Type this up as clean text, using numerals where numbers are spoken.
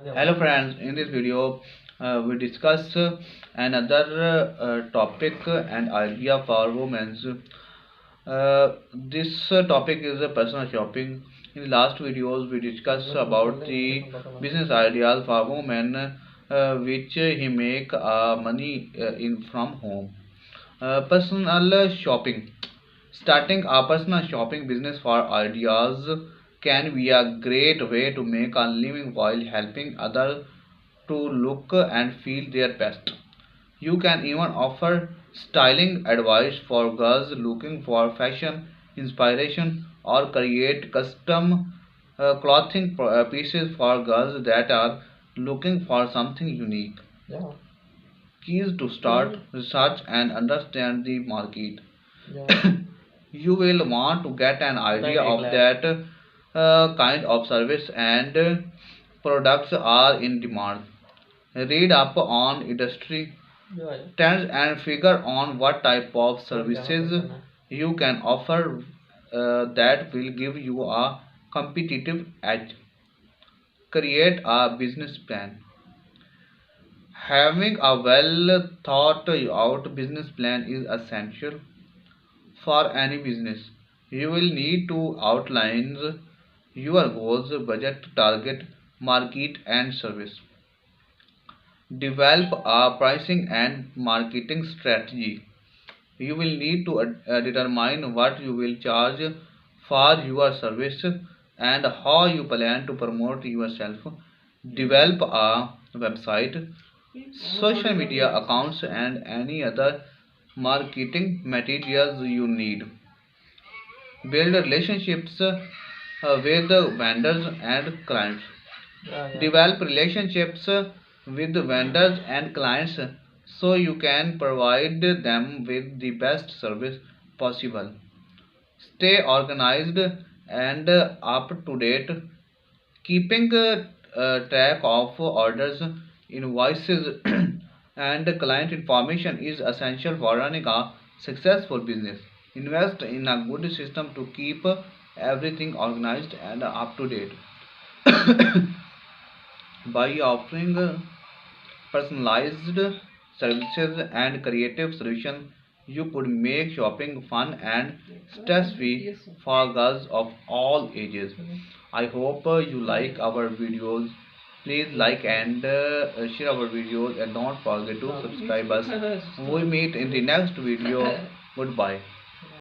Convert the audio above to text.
Hello friends, in this video we discuss another topic and idea for women. This topic is personal shopping. In the last videos we discussed about the business ideas for women which he make money in from home. Personal shopping. Starting a personal shopping business for ideas can be a great way to make a living while helping others to look and feel their best. You can even offer styling advice for girls looking for fashion inspiration or create custom clothing pieces for girls that are looking for something unique. Yeah, Keys to start research and understand the market. yeah, You will want to get an idea very of glad. that kind of service and products are in demand. Read up on industry Yeah, trends and figure on what type of phone जाना services पड़ता ना. you can offer that will give you a competitive edge. Create a business plan. Having a well thought out business plan is essential for any business. You will need to outline your goals, budget, target, market, and service. Develop a pricing and marketing strategy. You will need to determine what you will charge for your service and how you plan to promote yourself. Develop a website, social media accounts, and any other marketing materials you need. Build relationships with vendors and clients. Yeah, yeah. Develop relationships with vendors and clients so you can provide them with the best service possible. Stay organized and up to date. Keeping track of orders, invoices, and client information is essential for running a successful business. Invest in a good system to keep everything organized and up to date. By offering personalized services and creative solutions, you could make shopping fun and stress free for girls of all ages. I hope you like our videos. Please like and share our videos and don't forget to subscribe us. We meet in the next video. Goodbye.